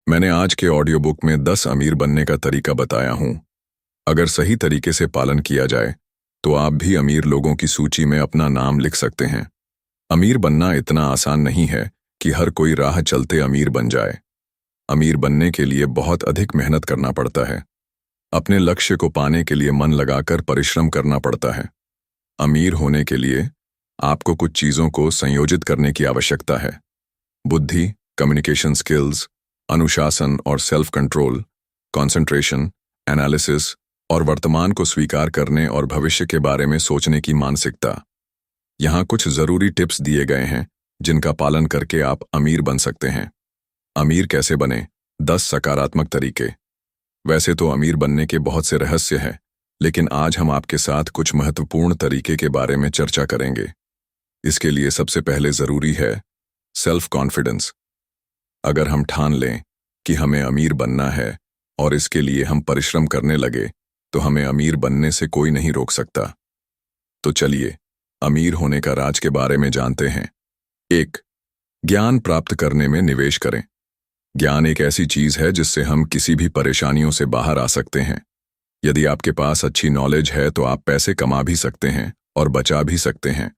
मैंने आज के ऑडियो बुक में 10 अमीर बनने का तरीका बताया हूं। अगर सही तरीके से पालन किया जाए तो आप भी अमीर लोगों की सूची में अपना नाम लिख सकते हैं। अमीर बनना इतना आसान नहीं है कि हर कोई राह चलते अमीर बन जाए। अमीर बनने के लिए बहुत अधिक मेहनत करना पड़ता है। अपने लक्ष्य को पाने के लिए मन लगाकर परिश्रम करना पड़ता है। अमीर होने के लिए आपको कुछ चीज़ों को संयोजित करने की आवश्यकता है। बुद्धि, कम्युनिकेशन स्किल्स, अनुशासन और सेल्फ कंट्रोल, कंसंट्रेशन, एनालिसिस और वर्तमान को स्वीकार करने और भविष्य के बारे में सोचने की मानसिकता। यहाँ कुछ जरूरी टिप्स दिए गए हैं जिनका पालन करके आप अमीर बन सकते हैं। अमीर कैसे बने? 10 सकारात्मक तरीके। वैसे तो अमीर बनने के बहुत से रहस्य हैं, लेकिन आज हम आपके साथ कुछ महत्वपूर्ण तरीके के बारे में चर्चा करेंगे। इसके लिए सबसे पहले जरूरी है सेल्फ कॉन्फिडेंस। अगर हम ठान लें कि हमें अमीर बनना है और इसके लिए हम परिश्रम करने लगे तो हमें अमीर बनने से कोई नहीं रोक सकता। तो चलिए अमीर होने का राज के बारे में जानते हैं। 1. ज्ञान प्राप्त करने में निवेश करें। ज्ञान एक ऐसी चीज है जिससे हम किसी भी परेशानियों से बाहर आ सकते हैं। यदि आपके पास अच्छी नॉलेज है तो आप पैसे कमा भी सकते हैं और बचा भी सकते हैं।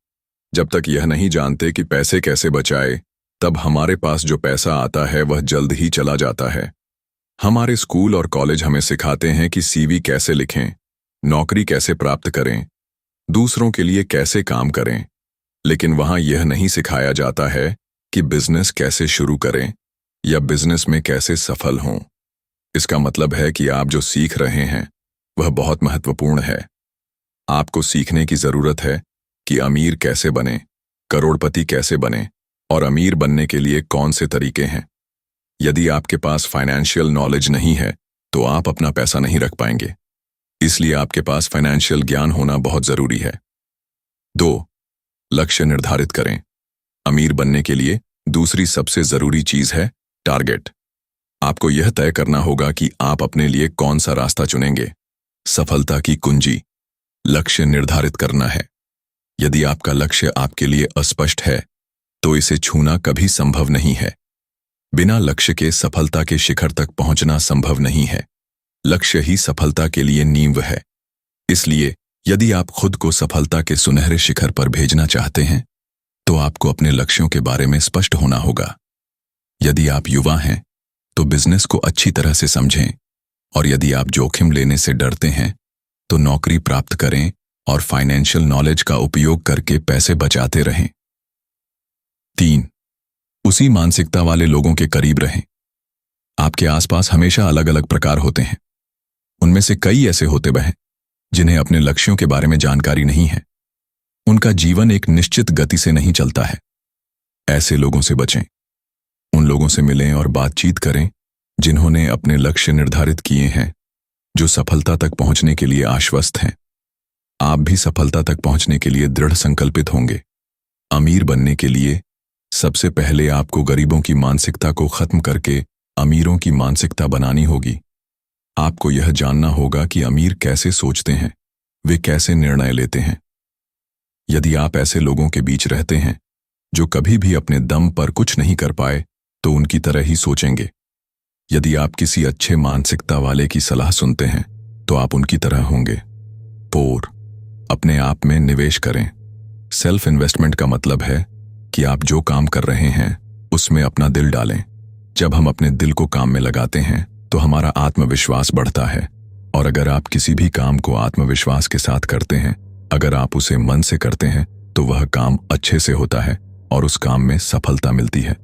जब तक यह नहीं जानते कि पैसे कैसे बचाए, तब हमारे पास जो पैसा आता है वह जल्द ही चला जाता है। हमारे स्कूल और कॉलेज हमें सिखाते हैं कि सीवी कैसे लिखें, नौकरी कैसे प्राप्त करें, दूसरों के लिए कैसे काम करें, लेकिन वहां यह नहीं सिखाया जाता है कि बिजनेस कैसे शुरू करें या बिजनेस में कैसे सफल हों। इसका मतलब है कि आप जो सीख रहे हैं वह बहुत महत्वपूर्ण है। आपको सीखने की जरूरत है कि अमीर कैसे बने, करोड़पति कैसे बने और अमीर बनने के लिए कौन से तरीके हैं। यदि आपके पास फाइनेंशियल नॉलेज नहीं है तो आप अपना पैसा नहीं रख पाएंगे। इसलिए आपके पास फाइनेंशियल ज्ञान होना बहुत जरूरी है। 2. लक्ष्य निर्धारित करें। अमीर बनने के लिए दूसरी सबसे जरूरी चीज है टारगेट। आपको यह तय करना होगा कि आप अपने लिए कौन सा रास्ता चुनेंगे। सफलता की कुंजी लक्ष्य निर्धारित करना है। यदि आपका लक्ष्य आपके लिए अस्पष्ट है तो इसे छूना कभी संभव नहीं है। बिना लक्ष्य के सफलता के शिखर तक पहुंचना संभव नहीं है। लक्ष्य ही सफलता के लिए नींव है। इसलिए यदि आप खुद को सफलता के सुनहरे शिखर पर भेजना चाहते हैं तो आपको अपने लक्ष्यों के बारे में स्पष्ट होना होगा। यदि आप युवा हैं तो बिजनेस को अच्छी तरह से समझें, और यदि आप जोखिम लेने से डरते हैं तो नौकरी प्राप्त करें और फाइनेंशियल नॉलेज का उपयोग करके पैसे बचाते रहें। 3. उसी मानसिकता वाले लोगों के करीब रहें। आपके आसपास हमेशा अलग अलग प्रकार होते हैं। उनमें से कई ऐसे होते हैं जिन्हें अपने लक्ष्यों के बारे में जानकारी नहीं है। उनका जीवन एक निश्चित गति से नहीं चलता है। ऐसे लोगों से बचें। उन लोगों से मिलें और बातचीत करें जिन्होंने अपने लक्ष्य निर्धारित किए हैं, जो सफलता तक पहुंचने के लिए आश्वस्त हैं। आप भी सफलता तक पहुंचने के लिए दृढ़ संकल्पित होंगे। अमीर बनने के लिए सबसे पहले आपको गरीबों की मानसिकता को खत्म करके अमीरों की मानसिकता बनानी होगी। आपको यह जानना होगा कि अमीर कैसे सोचते हैं, वे कैसे निर्णय लेते हैं। यदि आप ऐसे लोगों के बीच रहते हैं जो कभी भी अपने दम पर कुछ नहीं कर पाए तो उनकी तरह ही सोचेंगे। यदि आप किसी अच्छे मानसिकता वाले की सलाह सुनते हैं तो आप उनकी तरह होंगे। 4. अपने आप में निवेश करें। सेल्फ इन्वेस्टमेंट का मतलब है कि आप जो काम कर रहे हैं उसमें अपना दिल डालें। जब हम अपने दिल को काम में लगाते हैं तो हमारा आत्मविश्वास बढ़ता है, और अगर आप किसी भी काम को आत्मविश्वास के साथ करते हैं, अगर आप उसे मन से करते हैं तो वह काम अच्छे से होता है और उस काम में सफलता मिलती है।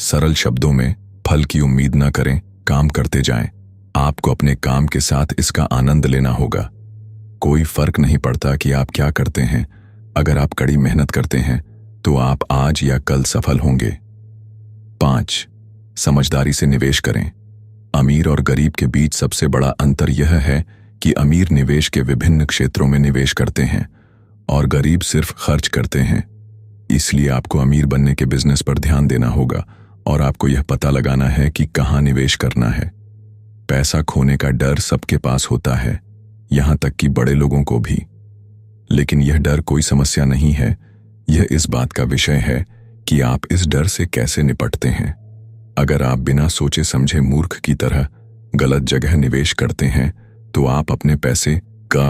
सरल शब्दों में, फल की उम्मीद न करें, काम करते जाएं। आपको अपने काम के साथ इसका आनंद लेना होगा। कोई फर्क नहीं पड़ता कि आप क्या करते हैं। अगर आप कड़ी मेहनत करते हैं तो आप आज या कल सफल होंगे। 5. समझदारी से निवेश करें। अमीर और गरीब के बीच सबसे बड़ा अंतर यह है कि अमीर निवेश के विभिन्न क्षेत्रों में निवेश करते हैं और गरीब सिर्फ खर्च करते हैं। इसलिए आपको अमीर बनने के बिजनेस पर ध्यान देना होगा और आपको यह पता लगाना है कि कहां निवेश करना है। पैसा खोने का डर सबके पास होता है, यहां तक कि बड़े लोगों को भी। लेकिन यह डर कोई समस्या नहीं है, यह इस बात का विषय है कि आप इस डर से कैसे निपटते हैं। अगर आप बिना सोचे समझे मूर्ख की तरह गलत जगह निवेश करते हैं तो आप अपने पैसे का